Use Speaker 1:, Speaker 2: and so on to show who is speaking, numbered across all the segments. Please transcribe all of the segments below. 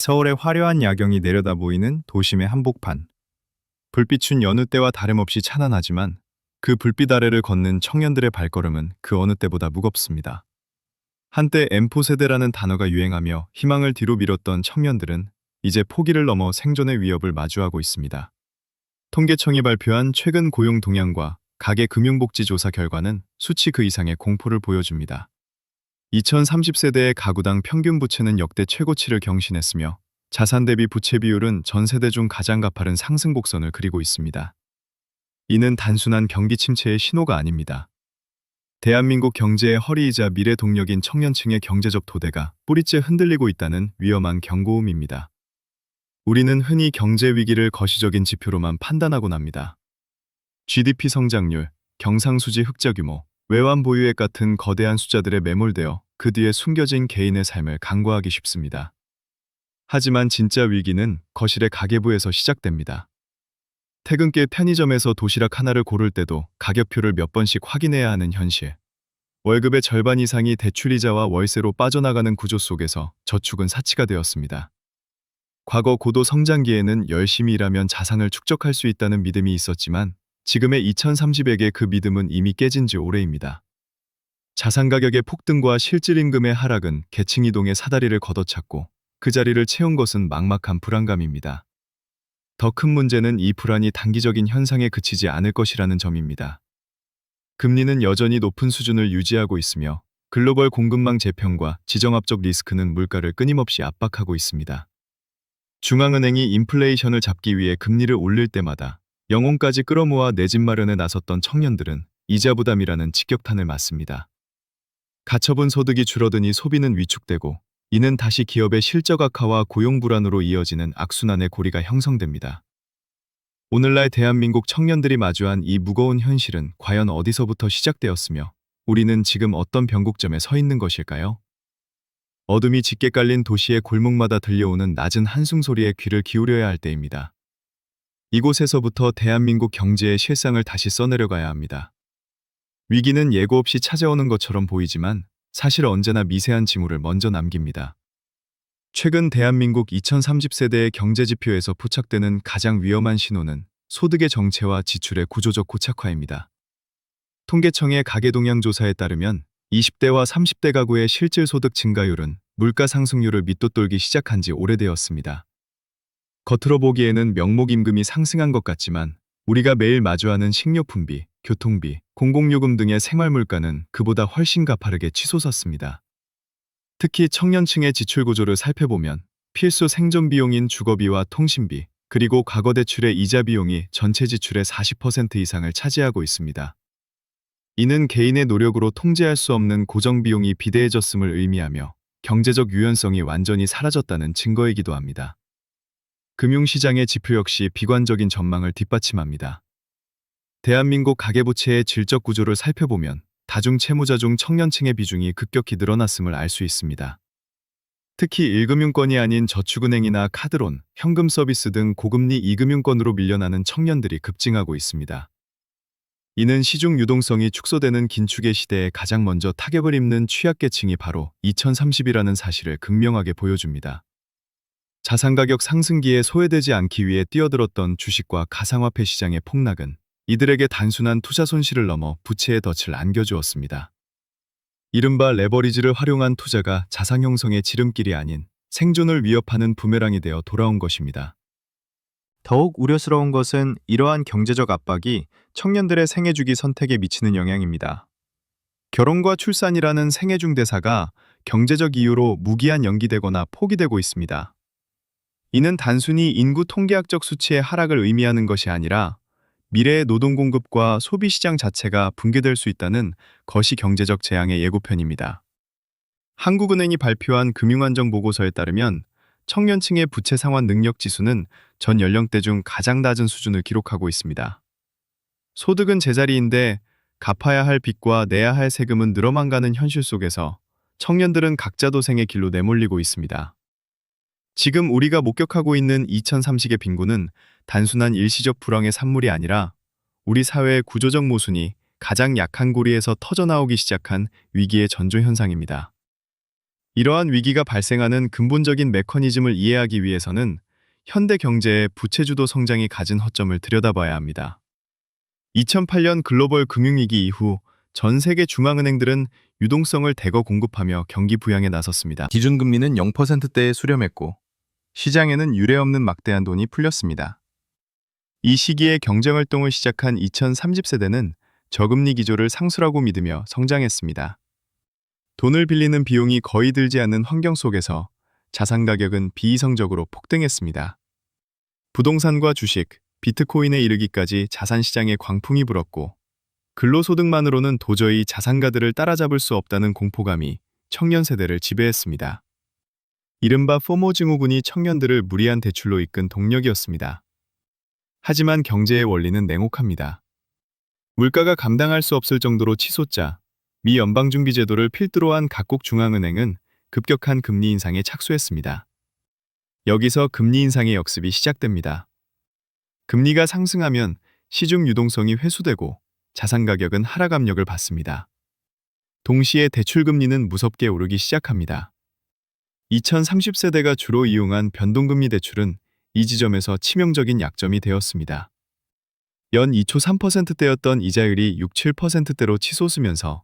Speaker 1: 서울의 화려한 야경이 내려다 보이는 도심의 한복판. 불빛은 여느 때와 다름없이 찬란하지만 그 불빛 아래를 걷는 청년들의 발걸음은 그 어느 때보다 무겁습니다. 한때 M4 세대라는 단어가 유행하며 희망을 뒤로 미뤘던 청년들은 이제 포기를 넘어 생존의 위협을 마주하고 있습니다. 통계청이 발표한 최근 고용 동향과 가계금융복지 조사 결과는 수치 그 이상의 공포를 보여줍니다. 2030세대의 가구당 평균 부채는 역대 최고치를 경신했으며 자산 대비 부채 비율은 전 세대 중 가장 가파른 상승 곡선을 그리고 있습니다. 이는 단순한 경기 침체의 신호가 아닙니다. 대한민국 경제의 허리이자 미래 동력인 청년층의 경제적 토대가 뿌리째 흔들리고 있다는 위험한 경고음입니다. 우리는 흔히 경제 위기를 거시적인 지표로만 판단하곤 합니다. GDP 성장률, 경상수지 흑자 규모, 외환 보유액 같은 거대한 숫자들에 매몰되어 그 뒤에 숨겨진 개인의 삶을 간과하기 쉽습니다. 하지만 진짜 위기는 거실의 가계부에서 시작됩니다. 퇴근길 편의점에서 도시락 하나를 고를 때도 가격표를 몇 번씩 확인해야 하는 현실. 월급의 절반 이상이 대출이자와 월세로 빠져나가는 구조 속에서 저축은 사치가 되었습니다. 과거 고도 성장기에는 열심히 일하면 자산을 축적할 수 있다는 믿음이 있었지만 지금의 2030에게 그 믿음은 이미 깨진 지 오래입니다. 자산 가격의 폭등과 실질 임금의 하락은 계층 이동의 사다리를 걷어찼고 그 자리를 채운 것은 막막한 불안감입니다. 더 큰 문제는 이 불안이 단기적인 현상에 그치지 않을 것이라는 점입니다. 금리는 여전히 높은 수준을 유지하고 있으며 글로벌 공급망 재편과 지정학적 리스크는 물가를 끊임없이 압박하고 있습니다. 중앙은행이 인플레이션을 잡기 위해 금리를 올릴 때마다 영혼까지 끌어모아 내 집 마련에 나섰던 청년들은 이자 부담이라는 직격탄을 맞습니다. 가처분 소득이 줄어드니 소비는 위축되고 이는 다시 기업의 실적 악화와 고용 불안으로 이어지는 악순환의 고리가 형성됩니다. 오늘날 대한민국 청년들이 마주한 이 무거운 현실은 과연 어디서부터 시작되었으며 우리는 지금 어떤 변곡점에 서 있는 것일까요? 어둠이 짙게 깔린 도시의 골목마다 들려오는 낮은 한숨 소리에 귀를 기울여야 할 때입니다. 이곳에서부터 대한민국 경제의 실상을 다시 써내려가야 합니다. 위기는 예고 없이 찾아오는 것처럼 보이지만 사실 언제나 미세한 징후를 먼저 남깁니다. 최근 대한민국 2030세대의 경제지표에서 포착되는 가장 위험한 신호는 소득의 정체와 지출의 구조적 고착화입니다. 통계청의 가계동향조사에 따르면 20대와 30대 가구의 실질 소득 증가율은 물가 상승률을 밑돋돌기 시작한 지 오래되었습니다. 겉으로 보기에는 명목임금이 상승한 것 같지만 우리가 매일 마주하는 식료품비, 교통비, 공공요금 등의 생활물가는 그보다 훨씬 가파르게 치솟았습니다. 특히 청년층의 지출 구조를 살펴보면 필수 생존 비용인 주거비와 통신비, 그리고 과거 대출의 이자 비용이 전체 지출의 40% 이상을 차지하고 있습니다. 이는 개인의 노력으로 통제할 수 없는 고정 비용이 비대해졌음을 의미하며 경제적 유연성이 완전히 사라졌다는 증거이기도 합니다. 금융시장의 지표 역시 비관적인 전망을 뒷받침합니다. 대한민국 가계부채의 질적 구조를 살펴보면 다중채무자 중 청년층의 비중이 급격히 늘어났음을 알 수 있습니다. 특히 1금융권이 아닌 저축은행이나 카드론, 현금 서비스 등 고금리 2금융권으로 밀려나는 청년들이 급증하고 있습니다. 이는 시중 유동성이 축소되는 긴축의 시대에 가장 먼저 타격을 입는 취약계층이 바로 2030이라는 사실을 극명하게 보여줍니다. 자산가격 상승기에 소외되지 않기 위해 뛰어들었던 주식과 가상화폐 시장의 폭락은 이들에게 단순한 투자 손실을 넘어 부채의 덫을 안겨주었습니다. 이른바 레버리지를 활용한 투자가 자산 형성의 지름길이 아닌 생존을 위협하는 부메랑이 되어 돌아온 것입니다. 더욱 우려스러운 것은 이러한 경제적 압박이 청년들의 생애주기 선택에 미치는 영향입니다. 결혼과 출산이라는 생애중 대사가 경제적 이유로 무기한 연기되거나 포기되고 있습니다. 이는 단순히 인구 통계학적 수치의 하락을 의미하는 것이 아니라 미래의 노동 공급과 소비 시장 자체가 붕괴될 수 있다는 거시 경제적 재앙의 예고편입니다. 한국은행이 발표한 금융안정 보고서에 따르면 청년층의 부채 상환 능력 지수는 전 연령대 중 가장 낮은 수준을 기록하고 있습니다. 소득은 제자리인데 갚아야 할 빚과 내야 할 세금은 늘어만 가는 현실 속에서 청년들은 각자 도생의 길로 내몰리고 있습니다. 지금 우리가 목격하고 있는 2030의 빈곤은 단순한 일시적 불황의 산물이 아니라 우리 사회의 구조적 모순이 가장 약한 고리에서 터져나오기 시작한 위기의 전조 현상입니다. 이러한 위기가 발생하는 근본적인 메커니즘을 이해하기 위해서는 현대 경제의 부채주도 성장이 가진 허점을 들여다봐야 합니다. 2008년 글로벌 금융위기 이후 전 세계 중앙은행들은 유동성을 대거 공급하며 경기 부양에 나섰습니다. 기준금리는 0%대에 수렴했고 시장에는 유례없는 막대한 돈이 풀렸습니다. 이 시기에 경제활동을 시작한 2030세대는 저금리 기조를 상수라고 믿으며 성장했습니다. 돈을 빌리는 비용이 거의 들지 않는 환경 속에서 자산 가격은 비이성적으로 폭등했습니다. 부동산과 주식, 비트코인에 이르기까지 자산 시장에 광풍이 불었고 근로소득만으로는 도저히 자산가들을 따라잡을 수 없다는 공포감이 청년 세대를 지배했습니다. 이른바 포모 증후군이 청년들을 무리한 대출로 이끈 동력이었습니다. 하지만 경제의 원리는 냉혹합니다. 물가가 감당할 수 없을 정도로 치솟자 미 연방준비제도를 필두로 한 각국 중앙은행은 급격한 금리 인상에 착수했습니다. 여기서 금리 인상의 역습이 시작됩니다. 금리가 상승하면 시중 유동성이 회수되고 자산 가격은 하락 압력을 받습니다. 동시에 대출 금리는 무섭게 오르기 시작합니다. 2030세대가 주로 이용한 변동금리 대출은 이 지점에서 치명적인 약점이 되었습니다. 연 2초 3%대였던 이자율이 6, 7%대로 치솟으면서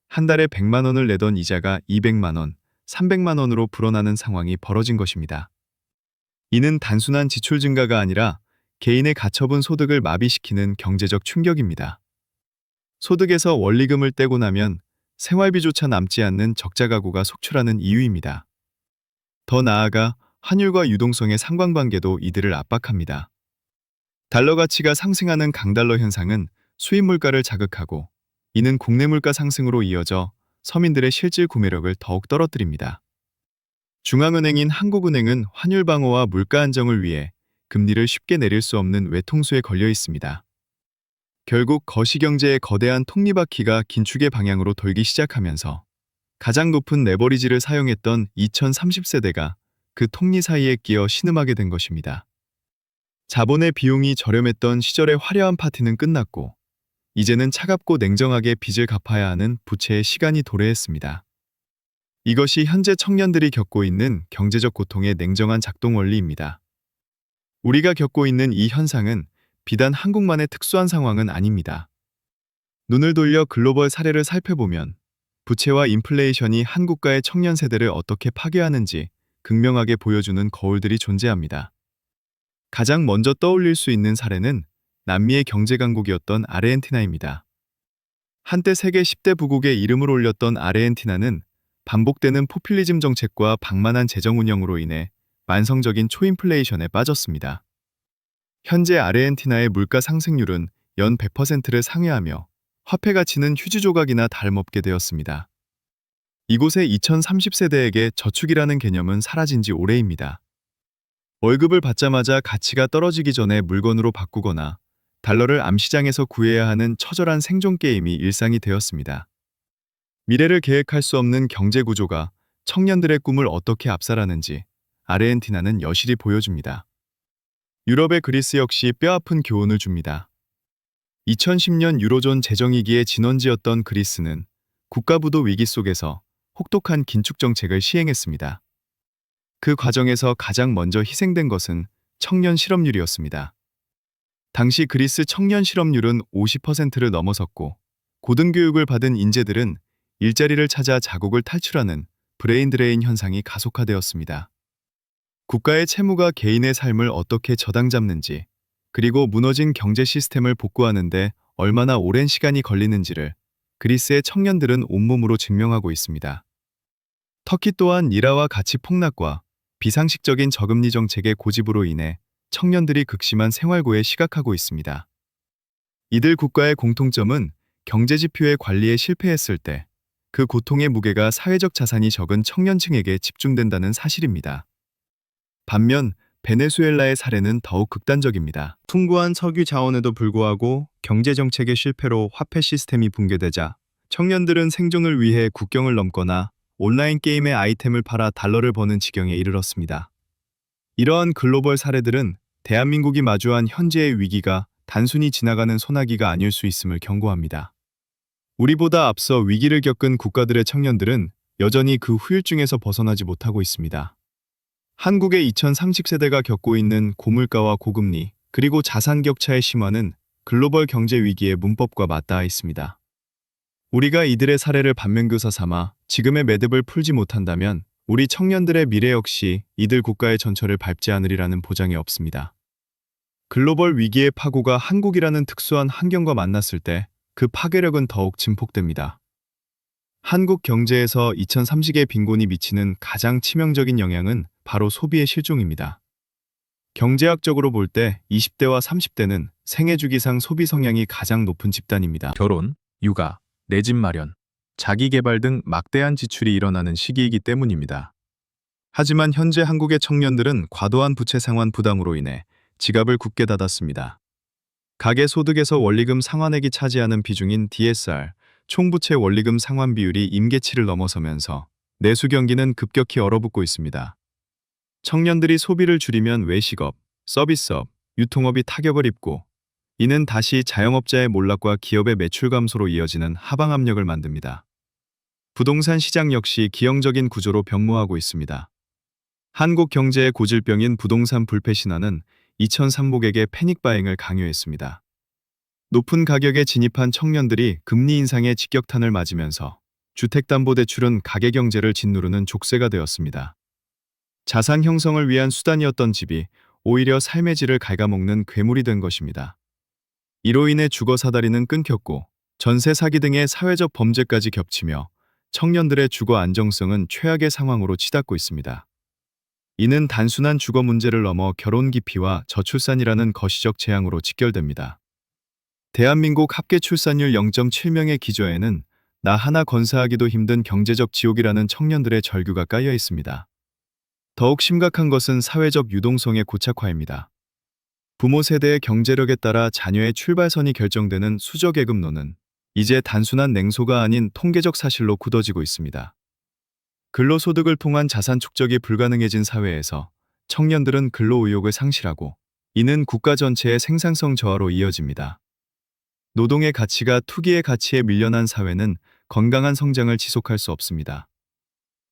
Speaker 1: 한 달에 100만 원을 내던 이자가 200만 원, 300만 원으로 불어나는 상황이 벌어진 것입니다. 이는 단순한 지출 증가가 아니라 개인의 가처분 소득을 마비시키는 경제적 충격입니다. 소득에서 원리금을 떼고 나면 생활비조차 남지 않는 적자 가구가 속출하는 이유입니다. 더 나아가 환율과 유동성의 상관관계도 이들을 압박합니다. 달러 가치가 상승하는 강달러 현상은 수입 물가를 자극하고 이는 국내 물가 상승으로 이어져 서민들의 실질 구매력을 더욱 떨어뜨립니다. 중앙은행인 한국은행은 환율 방어와 물가 안정을 위해 금리를 쉽게 내릴 수 없는 외통수에 걸려 있습니다. 결국 거시경제의 거대한 톱니바퀴가 긴축의 방향으로 돌기 시작하면서 가장 높은 레버리지를 사용했던 2030세대가 그 톱니 사이에 끼어 신음하게 된 것입니다. 자본의 비용이 저렴했던 시절의 화려한 파티는 끝났고 이제는 차갑고 냉정하게 빚을 갚아야 하는 부채의 시간이 도래했습니다. 이것이 현재 청년들이 겪고 있는 경제적 고통의 냉정한 작동 원리입니다. 우리가 겪고 있는 이 현상은 비단 한국만의 특수한 상황은 아닙니다. 눈을 돌려 글로벌 사례를 살펴보면 부채와 인플레이션이 한 국가의 청년 세대를 어떻게 파괴하는지 극명하게 보여주는 거울들이 존재합니다. 가장 먼저 떠올릴 수 있는 사례는 남미의 경제 강국이었던 아르헨티나입니다. 한때 세계 10대 부국에 이름을 올렸던 아르헨티나는 반복되는 포퓰리즘 정책과 방만한 재정 운영으로 인해 만성적인 초인플레이션에 빠졌습니다. 현재 아르헨티나의 물가 상승률은 연 100%를 상회하며 화폐 가치는 휴지 조각이나 다름없게 되었습니다. 이곳의 2030세대에게 저축이라는 개념은 사라진 지 오래입니다. 월급을 받자마자 가치가 떨어지기 전에 물건으로 바꾸거나 달러를 암시장에서 구해야 하는 처절한 생존 게임이 일상이 되었습니다. 미래를 계획할 수 없는 경제 구조가 청년들의 꿈을 어떻게 압살하는지 아르헨티나는 여실히 보여줍니다. 유럽의 그리스 역시 뼈아픈 교훈을 줍니다. 2010년 유로존 재정위기의 진원지였던 그리스는 국가부도 위기 속에서 혹독한 긴축 정책을 시행했습니다. 그 과정에서 가장 먼저 희생된 것은 청년 실업률이었습니다. 당시 그리스 청년 실업률은 50%를 넘어섰고 고등교육을 받은 인재들은 일자리를 찾아 자국을 탈출하는 브레인드레인 현상이 가속화되었습니다. 국가의 채무가 개인의 삶을 어떻게 저당 잡는지, 그리고 무너진 경제 시스템을 복구하는 데 얼마나 오랜 시간이 걸리는지를 그리스의 청년들은 온몸으로 증명하고 있습니다. 터키 또한 리라와 가치 폭락과 비상식적인 저금리 정책의 고집으로 인해 청년들이 극심한 생활고에 시각하고 있습니다. 이들 국가의 공통점은 경제 지표의 관리에 실패했을 때 그 고통의 무게가 사회적 자산이 적은 청년층에게 집중된다는 사실입니다. 반면 베네수엘라의 사례는 더욱 극단적입니다. 숭고한 석유 자원에도 불구하고 경제정책의 실패로 화폐 시스템이 붕괴되자 청년들은 생존을 위해 국경을 넘거나 온라인 게임의 아이템을 팔아 달러를 버는 지경에 이르렀습니다. 이러한 글로벌 사례들은 대한민국이 마주한 현재의 위기가 단순히 지나가는 소나기가 아닐 수 있음을 경고합니다. 우리보다 앞서 위기를 겪은 국가들의 청년들은 여전히 그 후유증에서 벗어나지 못하고 있습니다. 한국의 2030세대가 겪고 있는 고물가와 고금리, 그리고 자산 격차의 심화는 글로벌 경제 위기의 문법과 맞닿아 있습니다. 우리가 이들의 사례를 반면교사 삼아 지금의 매듭을 풀지 못한다면 우리 청년들의 미래 역시 이들 국가의 전철을 밟지 않으리라는 보장이 없습니다. 글로벌 위기의 파고가 한국이라는 특수한 환경과 만났을 때 그 파괴력은 더욱 증폭됩니다. 한국 경제에서 2030의 빈곤이 미치는 가장 치명적인 영향은 바로 소비의 실종입니다. 경제학적으로 볼 때 20대와 30대는 생애 주기상 소비 성향이 가장 높은 집단입니다.
Speaker 2: 결혼, 육아, 내 집 마련, 자기 개발 등 막대한 지출이 일어나는 시기이기 때문입니다. 하지만 현재 한국의 청년들은 과도한 부채 상환 부담으로 인해 지갑을 굳게 닫았습니다. 가계 소득에서 원리금 상환액이 차지하는 비중인 DSR, 총부채 원리금 상환 비율이 임계치를 넘어서면서 내수 경기는 급격히 얼어붙고 있습니다. 청년들이 소비를 줄이면 외식업, 서비스업, 유통업이 타격을 입고 이는 다시 자영업자의 몰락과 기업의 매출 감소로 이어지는 하방 압력을 만듭니다. 부동산 시장 역시 기형적인 구조로 변모하고 있습니다. 한국 경제의 고질병인 부동산 불패 신화는 2003국에게 패닉 바잉을 강요했습니다. 높은 가격에 진입한 청년들이 금리 인상의 직격탄을 맞으면서 주택담보대출은 가계경제를 짓누르는 족쇄가 되었습니다. 자산 형성을 위한 수단이었던 집이 오히려 삶의 질을 갉아먹는 괴물이 된 것입니다. 이로 인해 주거 사다리는 끊겼고 전세 사기 등의 사회적 범죄까지 겹치며 청년들의 주거 안정성은 최악의 상황으로 치닫고 있습니다. 이는 단순한 주거 문제를 넘어 결혼 기피와 저출산이라는 거시적 재앙으로 직결됩니다. 대한민국 합계 출산율 0.7명의 기저에는 나 하나 건사하기도 힘든 경제적 지옥이라는 청년들의 절규가 깔려 있습니다. 더욱 심각한 것은 사회적 유동성의 고착화입니다. 부모 세대의 경제력에 따라 자녀의 출발선이 결정되는 수저계급론은 이제 단순한 냉소가 아닌 통계적 사실로 굳어지고 있습니다. 근로소득을 통한 자산 축적이 불가능해진 사회에서 청년들은 근로 의욕을 상실하고 이는 국가 전체의 생산성 저하로 이어집니다. 노동의 가치가 투기의 가치에 밀려난 사회는 건강한 성장을 지속할 수 없습니다.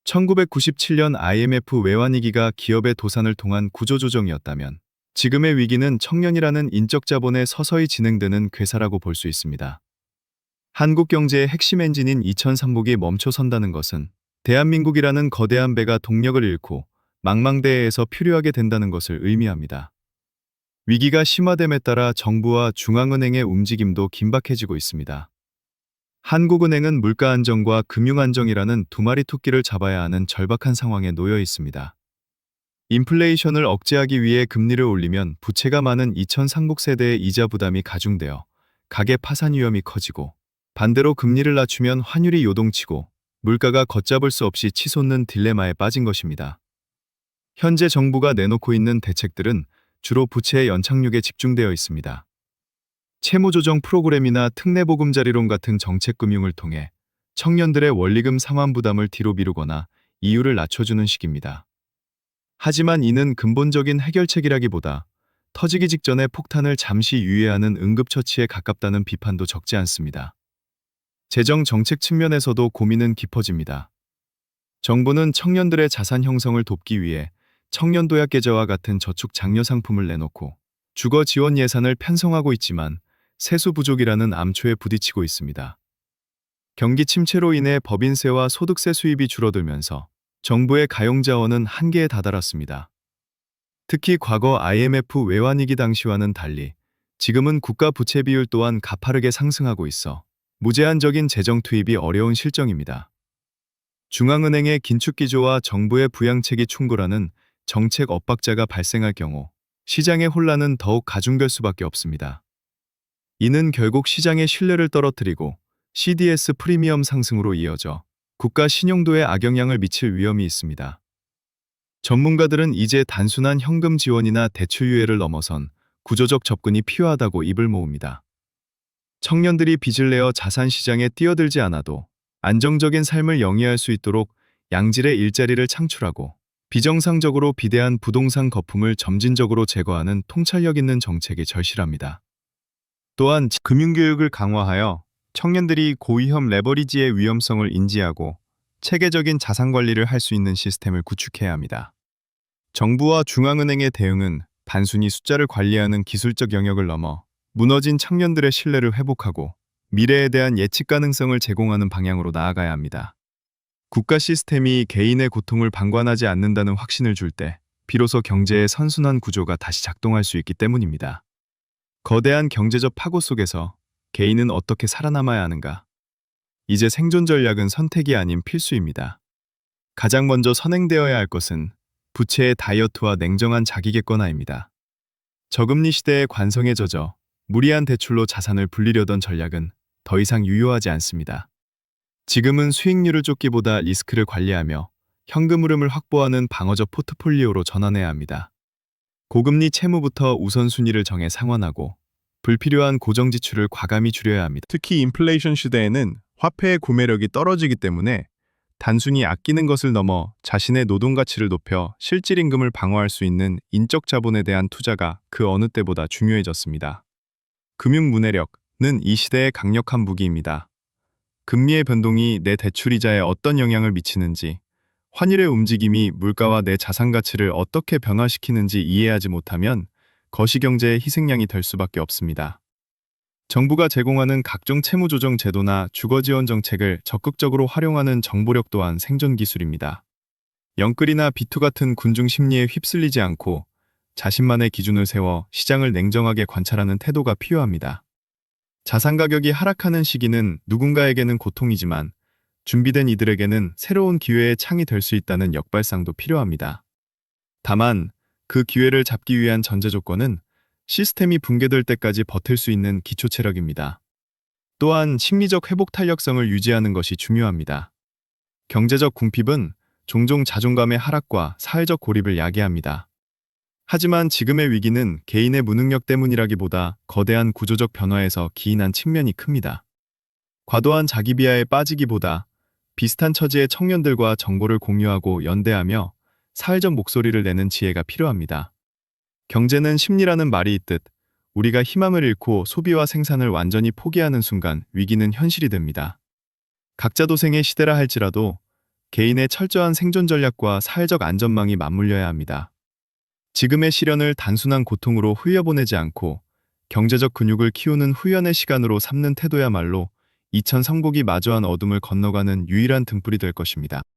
Speaker 2: 1997년 IMF 외환위기가 기업의 도산을 통한 구조조정이었다면 지금의 위기는 청년이라는 인적 자본에 서서히 진행되는 괴사라고 볼 수 있습니다. 한국 경제의 핵심 엔진인 2003국이 멈춰선다는 것은 대한민국이라는 거대한 배가 동력을 잃고 망망대해에서 표류하게 된다는 것을 의미합니다. 위기가 심화됨에 따라 정부와 중앙은행의 움직임도 긴박해지고 있습니다. 한국은행은 물가 안정과 금융 안정이라는 두 마리 토끼를 잡아야 하는 절박한 상황에 놓여 있습니다. 인플레이션을 억제하기 위해 금리를 올리면 부채가 많은 2003국 세대의 이자 부담이 가중되어 가계 파산 위험이 커지고 반대로 금리를 낮추면 환율이 요동치고 물가가 걷잡을 수 없이 치솟는 딜레마에 빠진 것입니다. 현재 정부가 내놓고 있는 대책들은 주로 부채의 연착륙에 집중되어 있습니다. 채무조정 프로그램이나 특례보금자리론 같은 정책금융을 통해 청년들의 원리금 상환 부담을 뒤로 미루거나 이율을 낮춰주는 식입니다. 하지만 이는 근본적인 해결책이라기보다 터지기 직전에 폭탄을 잠시 유예하는 응급처치에 가깝다는 비판도 적지 않습니다. 재정 정책 측면에서도 고민은 깊어집니다. 정부는 청년들의 자산 형성을 돕기 위해 청년도약계좌와 같은 저축 장려 상품을 내놓고 주거 지원 예산을 편성하고 있지만 세수 부족이라는 암초에 부딪히고 있습니다. 경기 침체로 인해 법인세와 소득세 수입이 줄어들면서 정부의 가용자원은 한계에 다다랐습니다. 특히 과거 IMF 외환위기 당시와는 달리 지금은 국가 부채 비율 또한 가파르게 상승하고 있어 무제한적인 재정 투입이 어려운 실정입니다. 중앙은행의 긴축기조와 정부의 부양책이 충돌하는 정책 엇박자가 발생할 경우 시장의 혼란은 더욱 가중될 수밖에 없습니다. 이는 결국 시장의 신뢰를 떨어뜨리고 CDS 프리미엄 상승으로 이어져 국가 신용도에 악영향을 미칠 위험이 있습니다. 전문가들은 이제 단순한 현금 지원이나 대출 유예를 넘어선 구조적 접근이 필요하다고 입을 모읍니다. 청년들이 빚을 내어 자산 시장에 뛰어들지 않아도 안정적인 삶을 영위할 수 있도록 양질의 일자리를 창출하고 비정상적으로 비대한 부동산 거품을 점진적으로 제거하는 통찰력 있는 정책이 절실합니다. 또한 금융교육을 강화하여 청년들이 고위험 레버리지의 위험성을 인지하고
Speaker 1: 체계적인 자산 관리를 할 수 있는 시스템을 구축해야 합니다. 정부와 중앙은행의 대응은 단순히 숫자를 관리하는 기술적 영역을 넘어 무너진 청년들의 신뢰를 회복하고 미래에 대한 예측 가능성을 제공하는 방향으로 나아가야 합니다. 국가 시스템이 개인의 고통을 방관하지 않는다는 확신을 줄 때 비로소 경제의 선순환 구조가 다시 작동할 수 있기 때문입니다. 거대한 경제적 파고 속에서 개인은 어떻게 살아남아야 하는가? 이제 생존 전략은 선택이 아닌 필수입니다. 가장 먼저 선행되어야 할 것은 부채의 다이어트와 냉정한 자기 객관화입니다. 저금리 시대의 관성에 젖어 무리한 대출로 자산을 불리려던 전략은 더 이상 유효하지 않습니다. 지금은 수익률을 쫓기보다 리스크를 관리하며 현금 흐름을 확보하는 방어적 포트폴리오로 전환해야 합니다. 고금리 채무부터 우선순위를 정해 상환하고 불필요한 고정 지출을 과감히 줄여야 합니다.
Speaker 3: 특히 인플레이션 시대에는 화폐의 구매력이 떨어지기 때문에 단순히 아끼는 것을 넘어 자신의 노동 가치를 높여 실질 임금을 방어할 수 있는 인적 자본에 대한 투자가 그 어느 때보다 중요해졌습니다. 금융 문해력은 이 시대의 강력한 무기입니다. 금리의 변동이 내 대출 이자에 어떤 영향을 미치는지, 환율의 움직임이 물가와 내 자산 가치를 어떻게 변화시키는지 이해하지 못하면 거시경제의 희생양이 될 수밖에 없습니다. 정부가 제공하는 각종 채무조정 제도나 주거지원 정책을 적극적으로 활용하는 정보력 또한 생존 기술입니다. 영끌이나 비투 같은 군중 심리에 휩쓸리지 않고 자신만의 기준을 세워 시장을 냉정하게 관찰하는 태도가 필요합니다. 자산 가격이 하락하는 시기는 누군가에게는 고통이지만 준비된 이들에게는 새로운 기회의 창이 될 수 있다는 역발상도 필요합니다. 다만 그 기회를 잡기 위한 전제 조건은 시스템이 붕괴될 때까지 버틸 수 있는 기초 체력입니다. 또한 심리적 회복 탄력성을 유지하는 것이 중요합니다. 경제적 궁핍은 종종 자존감의 하락과 사회적 고립을 야기합니다. 하지만 지금의 위기는 개인의 무능력 때문이라기보다 거대한 구조적 변화에서 기인한 측면이 큽니다. 과도한 자기 비하에 빠지기보다 비슷한 처지의 청년들과 정보를 공유하고 연대하며 사회적 목소리를 내는 지혜가 필요합니다. 경제는 심리라는 말이 있듯 우리가 희망을 잃고 소비와 생산을 완전히 포기하는 순간 위기는 현실이 됩니다. 각자 도생의 시대라 할지라도 개인의 철저한 생존 전략과 사회적 안전망이 맞물려야 합니다. 지금의 시련을 단순한 고통으로 흘려보내지 않고 경제적 근육을 키우는 후연의 시간으로 삼는 태도야말로 2000 성복이 마주한 어둠을 건너가는 유일한 등불이 될 것입니다.